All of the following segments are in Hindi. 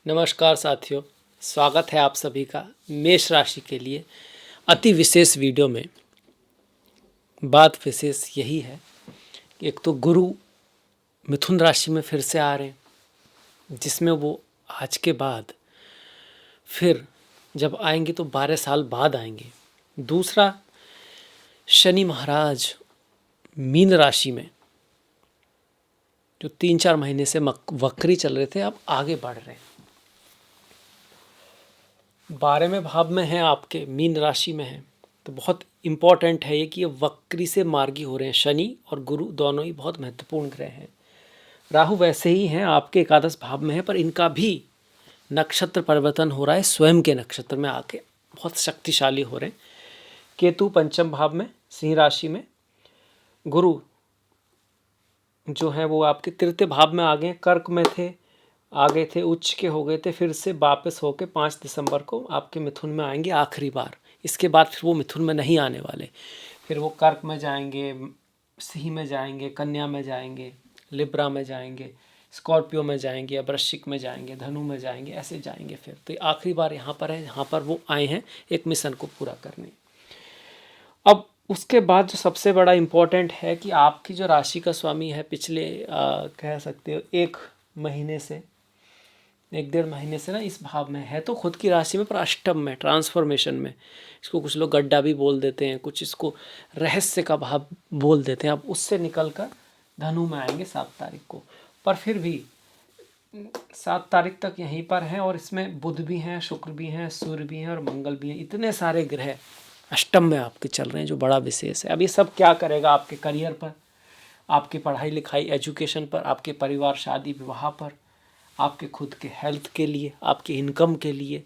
नमस्कार साथियों, स्वागत है आप सभी का मेष राशि के लिए अति विशेष वीडियो में। बात विशेष यही है कि एक तो गुरु मिथुन राशि में फिर से आ रहे हैं, जिसमें वो आज के बाद फिर जब आएंगे तो 12 साल बाद आएंगे। दूसरा, शनि महाराज मीन राशि में जो 3-4 महीने से वक्री चल रहे थे, अब आगे बढ़ रहे हैं। 12वें भाव में हैं, आपके मीन राशि में हैं, तो बहुत इम्पॉर्टेंट है ये कि ये वक्री से मार्गी हो रहे हैं। शनि और गुरु दोनों ही बहुत महत्वपूर्ण ग्रह हैं। राहु वैसे ही हैं, आपके एकादश भाव में है, पर इनका भी नक्षत्र परिवर्तन हो रहा है, स्वयं के नक्षत्र में आके बहुत शक्तिशाली हो रहे हैं। केतु पंचम भाव में सिंह राशि में, गुरु जो है वो आपके तृतीय भाव में आ गए, कर्क में थे, आ गए थे, उच्च के हो गए थे, फिर से वापस होके 5 दिसंबर को आपके मिथुन में आएंगे आखिरी बार। इसके बाद फिर वो मिथुन में नहीं आने वाले, फिर वो कर्क में जाएंगे, सिंह में जाएंगे, कन्या में जाएंगे, लिब्रा में जाएंगे, स्कॉर्पियो में जाएंगे, या वृश्चिक में जाएंगे, धनु में जाएंगे, ऐसे जाएंगे। फिर तो आखिरी बार यहाँ पर है, यहाँ पर वो आए हैं एक मिशन को पूरा करने। अब उसके बाद जो सबसे बड़ा इम्पोर्टेंट है कि आपकी जो राशि का स्वामी है, पिछले कह सकते हो 1-1.5 महीने से ना इस भाव में है, तो खुद की राशि में, पर अष्टम में, ट्रांसफॉर्मेशन में। इसको कुछ लोग गड्ढा भी बोल देते हैं, कुछ इसको रहस्य का भाव बोल देते हैं। अब उससे निकल कर धनु में आएंगे 7 तारीख को, पर फिर भी 7 तारीख तक यहीं पर हैं, और इसमें बुध भी हैं, शुक्र भी हैं, सूर्य भी हैं और मंगल भी हैं। इतने सारे ग्रह अष्टम में आपके चल रहे हैं, जो बड़ा विशेष है। अब ये सब क्या करेगा आपके करियर पर, आपकी पढ़ाई लिखाई एजुकेशन पर, आपके परिवार शादी विवाह पर, आपके खुद के हेल्थ के लिए, आपके इनकम के लिए,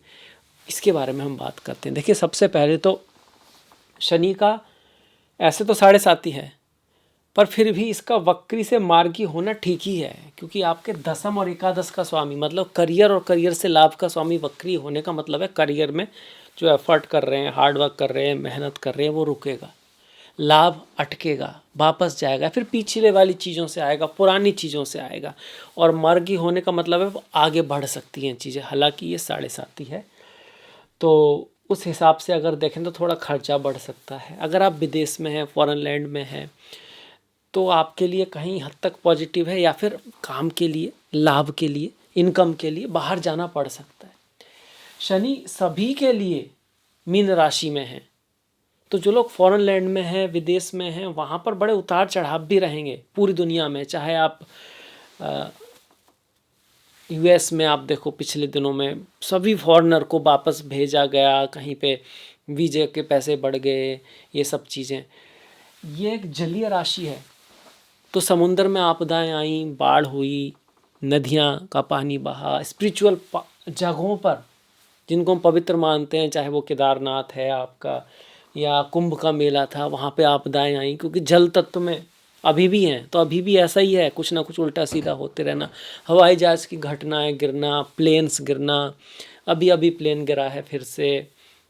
इसके बारे में हम बात करते हैं। देखिए, सबसे पहले तो शनि का ऐसे तो 7.5 है, पर फिर भी इसका वक्री से मार्गी होना ठीक ही है, क्योंकि आपके दसम और एकादश का स्वामी, मतलब करियर और करियर से लाभ का स्वामी वक्री होने का मतलब है करियर में जो एफर्ट कर रहे हैं, हार्डवर्क कर रहे हैं, मेहनत कर रहे हैं, वो रुकेगा, लाभ अटकेगा, वापस जाएगा, फिर पिछले वाली चीज़ों से आएगा, पुरानी चीज़ों से आएगा। और मार्गी होने का मतलब है वो आगे बढ़ सकती हैं चीज़ें। हालांकि ये 7.5 है, तो उस हिसाब से अगर देखें तो थोड़ा खर्चा बढ़ सकता है। अगर आप विदेश में हैं, फॉरेन लैंड में हैं, तो आपके लिए कहीं हद तक पॉजिटिव है, या फिर काम के लिए, लाभ के लिए, इनकम के लिए बाहर जाना पड़ सकता है। शनि सभी के लिए मीन राशि में है, तो जो लोग फॉरेन लैंड में हैं, विदेश में हैं, वहाँ पर बड़े उतार चढ़ाव भी रहेंगे पूरी दुनिया में। चाहे आप यूएस में आप देखो, पिछले दिनों में सभी फॉरेनर को वापस भेजा गया, कहीं पे वीजे के पैसे बढ़ गए, ये सब चीज़ें। ये एक जलीय राशि है, तो समुद्र में आपदाएं आई, बाढ़ हुई, नदियाँ का पानी बहा, स्पिरिचुअल जगहों पर जिनको हम पवित्र मानते हैं, चाहे वो केदारनाथ है आपका, या कुंभ का मेला था, वहाँ पे आपदाएं आई, क्योंकि जल तत्व में अभी भी हैं, तो अभी भी ऐसा ही है, कुछ ना कुछ उल्टा सीधा होते रहना। हवाई जहाज़ की घटनाएं गिरना, प्लेन्स गिरना, अभी अभी प्लेन गिरा है फिर से,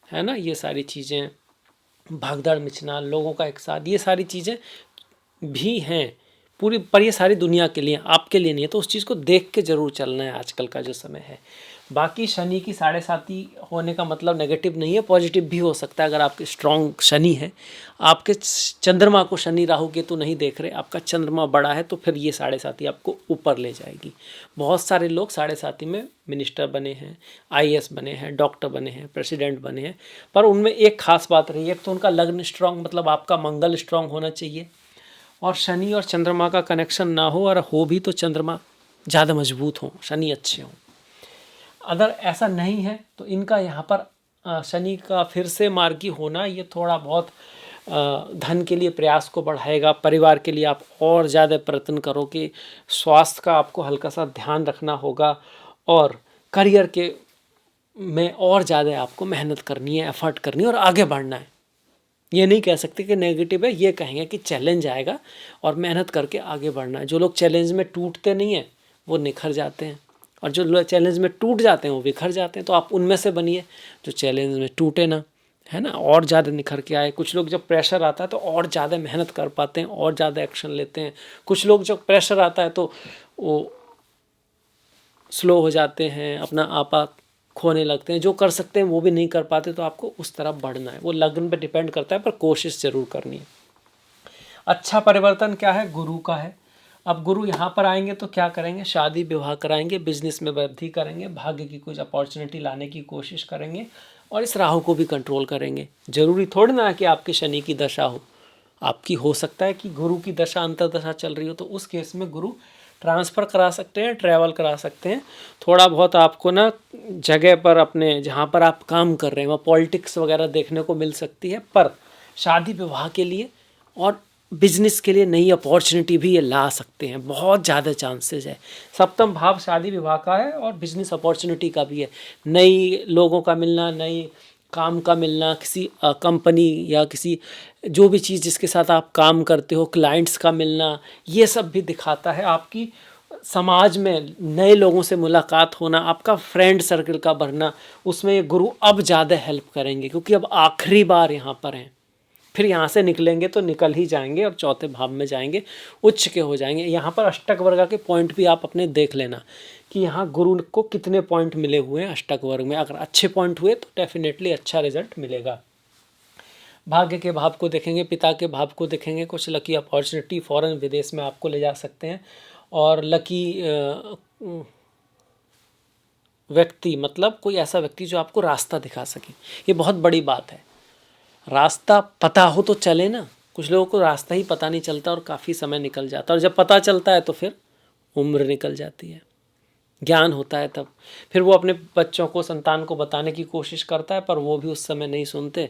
है ना, ये सारी चीज़ें, भागदड़ मचना लोगों का एक साथ, ये सारी चीज़ें भी हैं पूरी, पर ये सारी दुनिया के लिए, आपके लिए नहीं है। तो उस चीज़ को देख के ज़रूर चलना है आजकल का जो समय है। बाकी शनि की 7.5 होने का मतलब नेगेटिव नहीं है, पॉजिटिव भी हो सकता है। अगर आपके स्ट्रॉन्ग शनि है, आपके चंद्रमा को शनि राहु केतु नहीं देख रहे, आपका चंद्रमा बड़ा है, तो फिर ये 7.5 आपको ऊपर ले जाएगी। बहुत सारे लोग 7.5 में मिनिस्टर बने हैं, आईएएस बने हैं, डॉक्टर बने हैं, प्रेसिडेंट बने हैं, पर उनमें एक खास बात रही है, तो उनका लग्न स्ट्रॉन्ग, मतलब आपका मंगल स्ट्रॉन्ग होना चाहिए, और शनि और चंद्रमा का कनेक्शन ना हो, और हो भी तो चंद्रमा ज़्यादा मजबूत हो, शनि अच्छे हों। अगर ऐसा नहीं है तो इनका यहाँ पर शनि का फिर से मार्गी होना, ये थोड़ा बहुत धन के लिए प्रयास को बढ़ाएगा। परिवार के लिए आप और ज़्यादा प्रयत्न करो कि स्वास्थ्य का आपको हल्का सा ध्यान रखना होगा, और करियर के में और ज़्यादा आपको मेहनत करनी है, एफर्ट करनी है, और आगे बढ़ना है। ये नहीं कह सकते कि नेगेटिव है, ये कहेंगे कि चैलेंज आएगा और मेहनत करके आगे बढ़ना है। जो लोग चैलेंज में टूटते नहीं हैं वो निखर जाते हैं, और जो लोग चैलेंज में टूट जाते हैं वो बिखर जाते हैं। तो आप उनमें से बनिए जो चैलेंज में टूटे ना, है ना, और ज़्यादा निखर के आए। कुछ लोग जब प्रेशर आता है तो और ज़्यादा मेहनत कर पाते हैं, और ज़्यादा एक्शन लेते हैं। कुछ लोग जब प्रेशर आता है तो वो स्लो हो जाते हैं, अपना आपा खोने लगते हैं, जो कर सकते हैं वो भी नहीं कर पाते, तो आपको उस तरफ बढ़ना है। वो लग्न पे डिपेंड करता है, पर कोशिश ज़रूर करनी है। अच्छा परिवर्तन क्या है? गुरु का है। अब गुरु यहाँ पर आएंगे तो क्या करेंगे? शादी विवाह कराएंगे, बिजनेस में वृद्धि करेंगे, भाग्य की कुछ अपॉर्चुनिटी लाने की कोशिश करेंगे, और इस राहु को भी कंट्रोल करेंगे। जरूरी थोड़ी ना है कि आपकी शनि की दशा हो, आपकी हो सकता है कि गुरु की दशा अंतर्दशा चल रही हो, तो उस केस में गुरु ट्रांसफ़र करा सकते हैं, ट्रैवल करा सकते हैं। थोड़ा बहुत आपको ना जगह पर, अपने जहाँ पर आप काम कर रहे हैं वहाँ पॉलिटिक्स वगैरह देखने को मिल सकती है, पर शादी विवाह के लिए और बिजनेस के लिए नई अपॉर्चुनिटी भी ये ला सकते हैं, बहुत ज़्यादा चांसेस है। सप्तम भाव शादी विवाह का है और बिजनेस अपॉर्चुनिटी का भी है। नई लोगों का मिलना, नई काम का मिलना, किसी कंपनी या किसी जो भी चीज़ जिसके साथ आप काम करते हो, क्लाइंट्स का मिलना, ये सब भी दिखाता है। आपकी समाज में नए लोगों से मुलाकात होना, आपका फ्रेंड सर्कल का बढ़ना, उसमें ये गुरु अब ज़्यादा हेल्प करेंगे, क्योंकि अब आखिरी बार यहाँ पर हैं। फिर यहाँ से निकलेंगे तो निकल ही जाएंगे और चौथे भाव में जाएंगे, उच्च के हो जाएंगे। यहाँ पर अष्टक वर्ग के पॉइंट भी आप अपने देख लेना कि यहाँ गुरु को कितने पॉइंट मिले हुए हैं अष्टक वर्ग में। अगर अच्छे पॉइंट हुए तो डेफिनेटली अच्छा रिजल्ट मिलेगा। भाग्य के भाव को देखेंगे, पिता के भाव को देखेंगे, कुछ लकी अपॉर्चुनिटी फॉरेन विदेश में आपको ले जा सकते हैं। और लकी व्यक्ति मतलब कोई ऐसा व्यक्ति जो आपको रास्ता दिखा सके, ये बहुत बड़ी बात है। रास्ता पता हो तो चले ना, कुछ लोगों को रास्ता ही पता नहीं चलता और काफ़ी समय निकल जाता है, और जब पता चलता है तो फिर उम्र निकल जाती है, ज्ञान होता है तब। फिर वो अपने बच्चों को, संतान को बताने की कोशिश करता है, पर वो भी उस समय नहीं सुनते,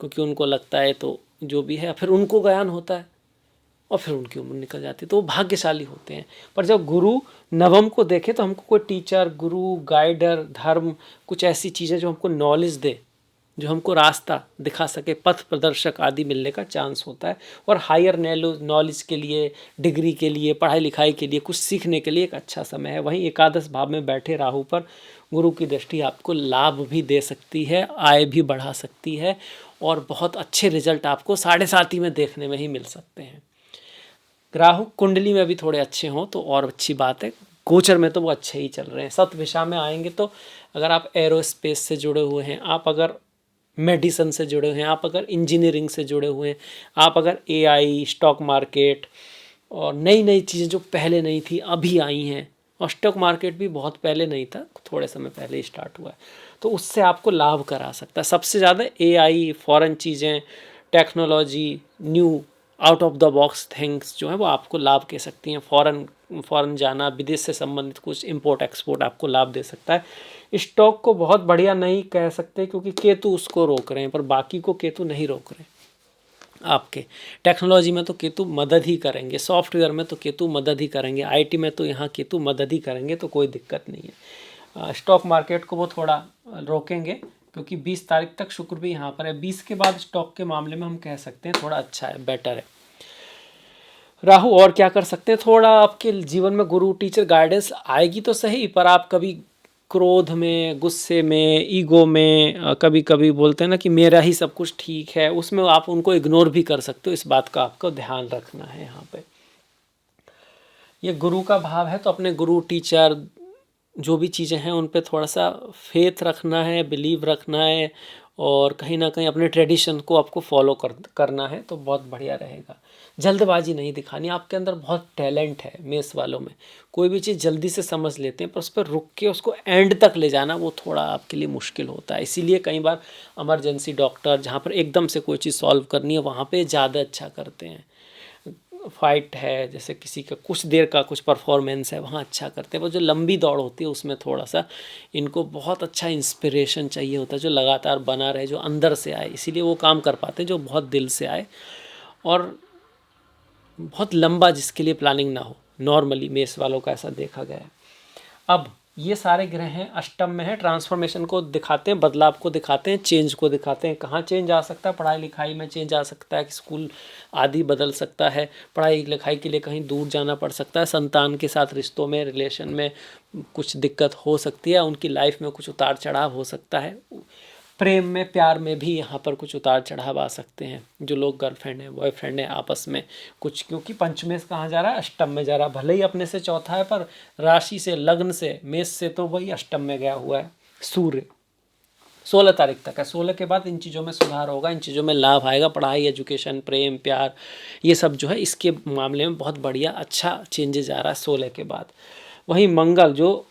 क्योंकि उनको लगता है तो जो भी है, फिर उनको ज्ञान होता है और फिर उनकी उम्र निकल जाती है, तो वो भाग्यशाली होते हैं। पर जब गुरु नवम को देखे तो हमको कोई टीचर, गुरु, गाइडर, धर्म, कुछ ऐसी चीज़ें जो हमको नॉलेज दे, जो हमको रास्ता दिखा सके, पथ प्रदर्शक आदि मिलने का चांस होता है। और हायर नॉलेज के लिए, डिग्री के लिए, पढ़ाई लिखाई के लिए, कुछ सीखने के लिए एक अच्छा समय है। वहीं एकादश भाव में बैठे राहु पर गुरु की दृष्टि आपको लाभ भी दे सकती है, आय भी बढ़ा सकती है, और बहुत अच्छे रिजल्ट आपको 7.5 में देखने में ही मिल सकते हैं। राहु कुंडली में भी थोड़े अच्छे हों तो और अच्छी बात है, गोचर में तो वो अच्छे ही चल रहे हैं। सतविषा में आएंगे तो अगर आप एरोस्पेस से जुड़े हुए हैं, आप अगर मेडिसन से जुड़े हुए हैं, आप अगर इंजीनियरिंग से जुड़े हुए हैं, आप अगर एआई, स्टॉक मार्केट और नई नई चीज़ें जो पहले नहीं थी अभी आई हैं, और स्टॉक मार्केट भी बहुत पहले नहीं था, थोड़े समय पहले ही स्टार्ट हुआ है, तो उससे आपको लाभ करा सकता है। सबसे ज़्यादा एआई, फॉरेन चीज़ें, technology, new out of the box things जो है वो आपको लाभ दे सकती हैं। फ़ॉरेन जाना, विदेश से संबंधित कुछ इंपोर्ट एक्सपोर्ट आपको लाभ दे सकता है। स्टॉक को बहुत बढ़िया नहीं कह सकते, क्योंकि केतु उसको रोक रहे हैं, पर बाकी को केतु नहीं रोक रहे आपके। टेक्नोलॉजी में तो केतु मदद ही करेंगे, सॉफ्टवेयर में तो केतु मदद ही करेंगे, आईटी में तो यहाँ केतु मदद ही करेंगे, तो कोई दिक्कत नहीं है। स्टॉक मार्केट को वो थोड़ा रोकेंगे, क्योंकि 20 तारीख तक शुक्र भी यहाँ पर है। 20 के बाद स्टॉक के मामले में हम कह सकते हैं थोड़ा अच्छा है, बेटर है। राहु और क्या कर सकते हैं? थोड़ा आपके जीवन में गुरु, टीचर, गाइडेंस आएगी तो सही, पर आप कभी क्रोध में, गुस्से में, ईगो में, कभी कभी बोलते हैं ना कि मेरा ही सब कुछ ठीक है, उसमें आप उनको इग्नोर भी कर सकते हो। इस बात का आपको ध्यान रखना है। यहाँ पे ये गुरु का भाव है, तो अपने गुरु, टीचर, जो भी चीज़ें हैं उन पे थोड़ा सा फेथ रखना है, बिलीव रखना है, और कहीं ना कहीं अपने ट्रेडिशन को आपको फॉलो करना है, तो बहुत बढ़िया रहेगा। जल्दबाजी नहीं दिखानी, आपके अंदर बहुत टैलेंट है मेष वालों में, कोई भी चीज़ जल्दी से समझ लेते हैं, पर उस पर रुक के उसको एंड तक ले जाना वो थोड़ा आपके लिए मुश्किल होता है। इसीलिए कई बार इमरजेंसी डॉक्टर, जहाँ पर एकदम से कोई चीज़ सॉल्व करनी है, वहाँ पे ज़्यादा अच्छा करते हैं। फाइट है, जैसे किसी का कुछ देर का कुछ परफॉर्मेंस है, वहाँ अच्छा करते हैं। पर जो लंबी दौड़ होती है उसमें थोड़ा सा इनको बहुत अच्छा इंस्पिरेशन चाहिए होता है, जो लगातार बना रहे, जो अंदर से आए, इसीलिए वो काम कर पाते हैं जो बहुत दिल से आए, और बहुत लंबा जिसके लिए प्लानिंग ना हो। नॉर्मली मेष वालों का ऐसा देखा गया है। अब ये सारे ग्रह हैं, अष्टम में है, ट्रांसफॉर्मेशन को दिखाते हैं, बदलाव को दिखाते हैं, चेंज को दिखाते हैं। कहाँ चेंज आ सकता है? पढ़ाई लिखाई में चेंज आ सकता है, स्कूल आदि बदल सकता है, पढ़ाई लिखाई के लिए कहीं दूर जाना पड़ सकता है, संतान के साथ रिश्तों में, रिलेशन में कुछ दिक्कत हो सकती है, उनकी लाइफ में कुछ उतार चढ़ाव हो सकता है। प्रेम में, प्यार में भी यहाँ पर कुछ उतार चढ़ाव आ सकते हैं। जो लोग गर्लफ्रेंड है, बॉयफ्रेंड है, आपस में कुछ, क्योंकि पंचमेश कहाँ जा रहा है, अष्टम में जा रहा है। भले ही अपने से चौथा है, पर राशि से, लग्न से, मेष से तो वही अष्टम में गया हुआ है सूर्य। 16 तारीख तक है। 16 के बाद इन चीज़ों में सुधार होगा, इन चीज़ों में लाभ आएगा। पढ़ाई, एजुकेशन, प्रेम, प्यार, ये सब जो है इसके मामले में बहुत बढ़िया अच्छा चेंजेस आ रहा है 16 के बाद। वहीं मंगल जो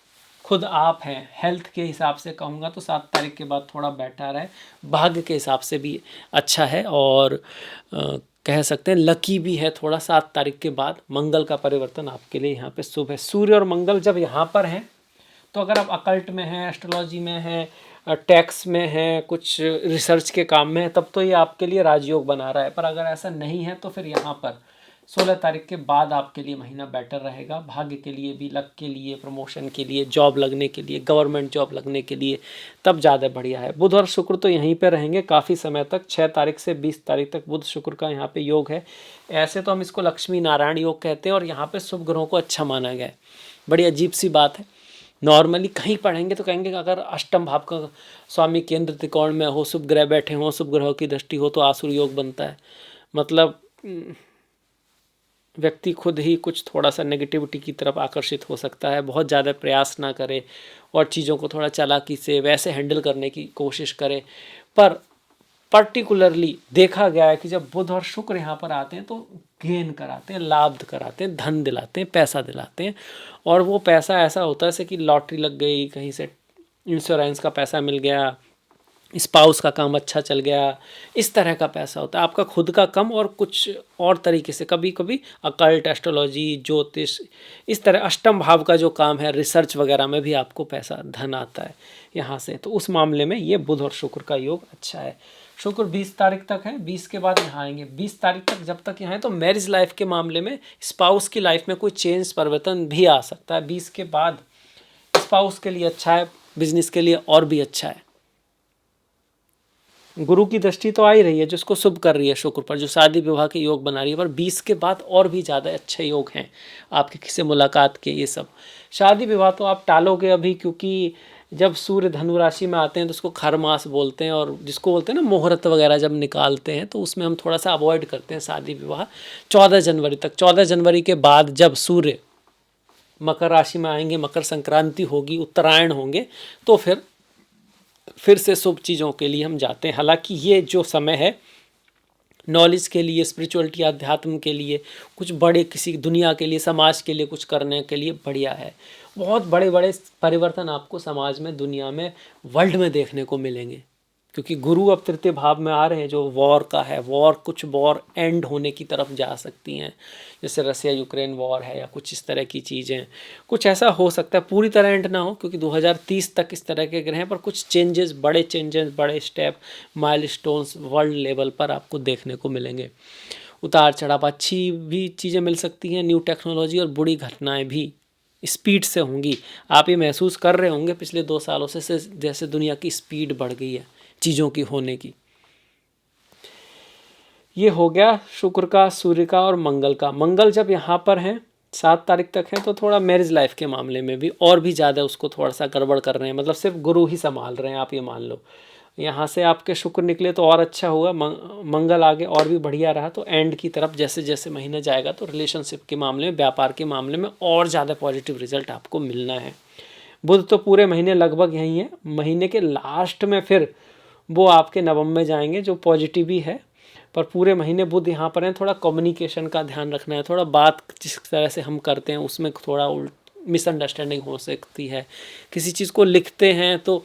खुद आप हैं, हेल्थ के हिसाब से कहूँगा तो 7 तारीख के बाद थोड़ा बेटर है। भाग्य के हिसाब से भी अच्छा है, और कह सकते हैं लकी भी है थोड़ा। 7 तारीख के बाद मंगल का परिवर्तन आपके लिए यहाँ पे शुभ है। सूर्य और मंगल जब यहाँ पर हैं, तो अगर आप अकल्ट में हैं, एस्ट्रोलॉजी में हैं, टैक्स में हैं, कुछ रिसर्च के काम में है, तब तो ये आपके लिए राजयोग बना रहा है। पर अगर ऐसा नहीं है तो फिर यहाँ पर 16 तारीख के बाद आपके लिए महीना बेटर रहेगा। भाग्य के लिए भी, लक के लिए, प्रमोशन के लिए, जॉब लगने के लिए, गवर्नमेंट जॉब लगने के लिए तब ज़्यादा बढ़िया है। बुध और शुक्र तो यहीं पे रहेंगे काफ़ी समय तक। 6 तारीख से 20 तारीख तक बुध शुक्र का यहाँ पे योग है। ऐसे तो हम इसको लक्ष्मी नारायण योग कहते हैं, और यहाँ पे शुभ ग्रहों को अच्छा माना गया है। बड़ी अजीब सी बात है। नॉर्मली कहीं पढ़ेंगे तो कहेंगे कि अगर अष्टम भाव का स्वामी केंद्र त्रिकोण में हो, शुभ ग्रह बैठे हों, शुभ ग्रहों की दृष्टि हो, तो आसुर योग बनता है। मतलब व्यक्ति खुद ही कुछ थोड़ा सा नेगेटिविटी की तरफ आकर्षित हो सकता है। बहुत ज़्यादा प्रयास ना करे और चीज़ों को थोड़ा चालाकी से वैसे हैंडल करने की कोशिश करे। पर पर्टिकुलरली देखा गया है कि जब बुध और शुक्र यहाँ पर आते हैं तो गेन कराते हैं, लाभ कराते हैं, धन दिलाते हैं, पैसा दिलाते हैं। और वो पैसा ऐसा होता है जैसे कि लॉटरी लग गई, कहीं से इंश्योरेंस का पैसा मिल गया, स्पाउस का काम अच्छा चल गया, इस तरह का पैसा होता है। आपका खुद का कम और कुछ और तरीके से, कभी कभी अकल्ट, एस्ट्रोलॉजी, ज्योतिष, इस तरह अष्टम भाव का जो काम है, रिसर्च वगैरह में भी आपको पैसा, धन आता है यहाँ से। तो उस मामले में ये बुध और शुक्र का योग अच्छा है। शुक्र 20 तारीख तक है, 20 के बाद यहाँ आएंगे। 20 तारीख तक जब तक यहाँ है तो मैरिज लाइफ के मामले में, स्पाउस की लाइफ में कोई चेंज, परिवर्तन भी आ सकता है। 20 के बाद स्पाउस के लिए अच्छा है, बिजनेस के लिए और भी अच्छा है। गुरु की दृष्टि तो आ ही रही है जो उसको शुभ कर रही है शुक्र पर, जो शादी विवाह के योग बना रही है। पर 20 के बाद और भी ज़्यादा अच्छे योग हैं आपके किसी मुलाकात के। ये सब शादी विवाह तो आप टालोगे अभी, क्योंकि जब सूर्य धनु राशि में आते हैं तो उसको खर मास बोलते हैं, और जिसको बोलते हैं ना मुहूर्त वगैरह जब निकालते हैं, तो उसमें हम थोड़ा सा अवॉइड करते हैं शादी विवाह 14 जनवरी तक। 14 जनवरी के बाद जब सूर्य मकर राशि में आएंगे, मकर संक्रांति होगी, उत्तरायण होंगे, तो फिर से शुभ चीज़ों के लिए हम जाते हैं। हालांकि ये जो समय है नॉलेज के लिए, स्पिरिचुअलिटी, अध्यात्म के लिए, कुछ बड़े किसी दुनिया के लिए, समाज के लिए कुछ करने के लिए बढ़िया है। बहुत बड़े बड़े परिवर्तन आपको समाज में, दुनिया में, वर्ल्ड में देखने को मिलेंगे, क्योंकि गुरु अब तृतीय भाव में आ रहे हैं। जो वॉर का है, कुछ वॉर एंड होने की तरफ जा सकती हैं, जैसे रसिया यूक्रेन वॉर है या कुछ इस तरह की चीज़ें। कुछ ऐसा हो सकता है, पूरी तरह एंड ना हो, क्योंकि 2030 तक इस तरह के ग्रह हैं, पर कुछ चेंजेस, बड़े चेंजेस, बड़े स्टेप, माइलस्टोन्स वर्ल्ड लेवल पर आपको देखने को मिलेंगे। उतार चढ़ाव, अच्छी भी चीज़ें मिल सकती हैं, न्यू टेक्नोलॉजी, और बुरी घटनाएँ भी स्पीड से होंगी। आप ये महसूस कर रहे होंगे पिछले 2 सालों से जैसे दुनिया की स्पीड बढ़ गई है चीज़ों की होने की। ये हो गया शुक्र का, सूर्य का और मंगल का। मंगल जब यहाँ पर हैं 7 तारीख तक है, तो थोड़ा मैरिज लाइफ के मामले में भी और भी ज़्यादा उसको थोड़ा सा गड़बड़ कर रहे हैं। मतलब सिर्फ गुरु ही संभाल रहे हैं, आप ये मान लो। यहाँ से आपके शुक्र निकले तो और अच्छा हुआ, मंगल आगे और भी बढ़िया रहा, तो एंड की तरफ जैसे जैसे महीना जाएगा तो रिलेशनशिप के मामले में, व्यापार के मामले में और ज़्यादा पॉजिटिव रिजल्ट आपको मिलना है। बुध तो पूरे महीने लगभग यहीं है, महीने के लास्ट में फिर वो आपके नवम में जाएंगे, जो पॉजिटिव ही है। पर पूरे महीने बुध यहाँ पर हैं। थोड़ा कम्युनिकेशन का ध्यान रखना है, थोड़ा बात जिस तरह से हम करते हैं उसमें थोड़ा मिसअंडरस्टैंडिंग हो सकती है। किसी चीज़ को लिखते हैं तो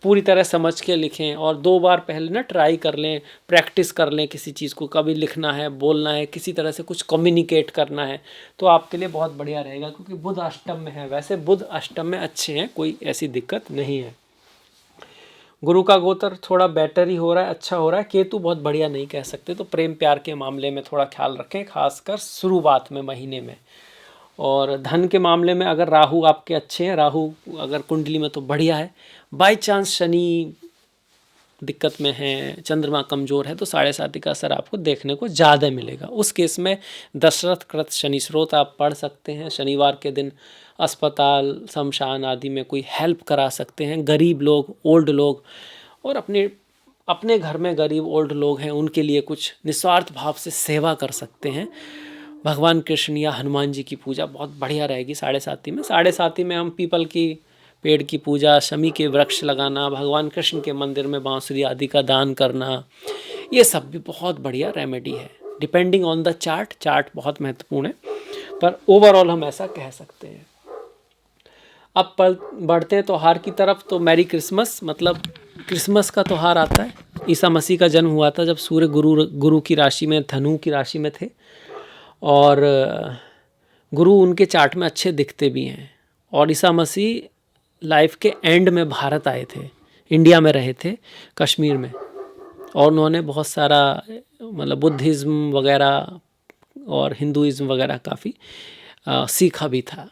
पूरी तरह समझ के लिखें, और 2 बार पहले ना ट्राई कर लें, प्रैक्टिस कर लें किसी चीज़ को। कभी लिखना है, बोलना है, किसी तरह से कुछ कम्युनिकेट करना है, तो आपके लिए बहुत बढ़िया रहेगा, क्योंकि बुध अष्टम में है। वैसे बुध अष्टम में अच्छे हैं, कोई ऐसी दिक्कत नहीं है। गुरु का गोचर थोड़ा बेटर ही हो रहा है, अच्छा हो रहा है। केतु बहुत बढ़िया नहीं कह सकते, तो प्रेम प्यार के मामले में थोड़ा ख्याल रखें, खासकर शुरुआत में महीने में। और धन के मामले में अगर राहु आपके अच्छे हैं, राहु अगर कुंडली में, तो बढ़िया है। बाई चांस शनि दिक्कत में है, चंद्रमा कमज़ोर है, तो 7.5 का असर आपको देखने को ज़्यादा मिलेगा। उस केस में दशरथ कृत शनि स्रोत आप पढ़ सकते हैं। शनिवार के दिन अस्पताल, शमशान आदि में कोई हेल्प करा सकते हैं। गरीब लोग, ओल्ड लोग, और अपने अपने घर में गरीब ओल्ड लोग हैं उनके लिए कुछ निस्वार्थ भाव से सेवा कर सकते हैं। भगवान कृष्ण या हनुमान जी की पूजा बहुत बढ़िया रहेगी साढ़े साती में। साढ़े साती में हम पीपल की पेड़ की पूजा, शमी के वृक्ष लगाना, भगवान कृष्ण के मंदिर में बांसुरी आदि का दान करना, ये सब भी बहुत बढ़िया रेमेडी है। Depending on the chart, chart बहुत महत्वपूर्ण है, पर ओवरऑल हम ऐसा कह सकते हैं। अब बढ़ते हैं त्यौहार की तरफ। तो मैरी क्रिसमस, मतलब क्रिसमस का त्यौहार आता है। ईसा मसीह का जन्म हुआ था जब सूर्य गुरु की राशि में, धनु की राशि में थे, और गुरु उनके चार्ट में अच्छे दिखते भी हैं। और ईसा मसीह लाइफ के एंड में भारत आए थे, इंडिया में रहे थे, कश्मीर में, और उन्होंने बहुत सारा मतलब बुद्धिज़्म वगैरह और हिंदुइज़्म वगैरह काफ़ी सीखा भी था।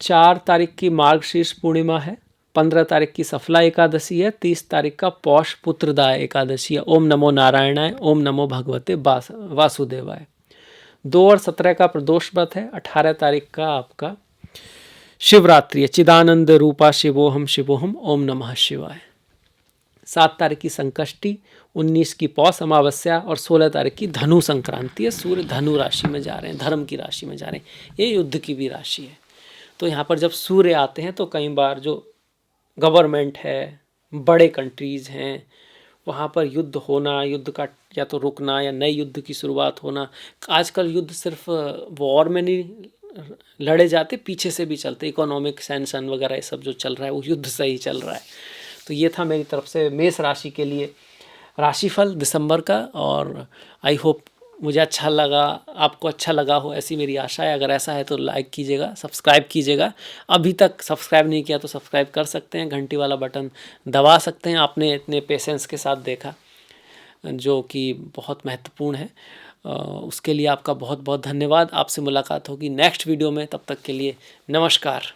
4 तारीख की मार्गशीर्ष पूर्णिमा है, 15 तारीख की सफला एकादशी है, 30 तारीख का पौष पुत्रदा एकादशी है। ओम नमो नारायणाय, ओम नमो भगवते वासुदेवाय। 2 और 17 का प्रदोष व्रत है। 18 तारीख का आपका शिवरात्रि है। चिदानंद रूपा शिवोहम शिवोहम, ओम नमः शिवाय। 7 तारीख की संकष्टी, 19 की पौष अमावस्या और 16 तारीख की धनु संक्रांति है। सूर्य धनु राशि में जा रहे हैं, धर्म की राशि में जा रहे हैं। ये युद्ध की भी राशि है। तो यहाँ पर जब सूर्य आते हैं तो कई बार जो गवर्नमेंट है, बड़े कंट्रीज़ हैं, वहाँ पर युद्ध होना, युद्ध का या तो रुकना या नए युद्ध की शुरुआत होना। आजकल युद्ध सिर्फ वॉर में नहीं लड़े जाते, पीछे से भी चलते, इकोनॉमिक सैंक्शन वगैरह ये सब जो चल रहा है वो युद्ध से ही चल रहा है। तो ये था मेरी तरफ से मेष राशि के लिए राशिफल दिसंबर का, और आई होप मुझे अच्छा लगा, आपको अच्छा लगा हो, ऐसी मेरी आशा है। अगर ऐसा है तो लाइक कीजिएगा, सब्सक्राइब कीजिएगा। अभी तक सब्सक्राइब नहीं किया तो सब्सक्राइब कर सकते हैं, घंटी वाला बटन दबा सकते हैं। आपने इतने पेशेंस के साथ देखा, जो कि बहुत महत्वपूर्ण है। उसके लिए आपका बहुत बहुत धन्यवाद। आपसे मुलाकात होगी नेक्स्ट वीडियो में, तब तक के लिए नमस्कार।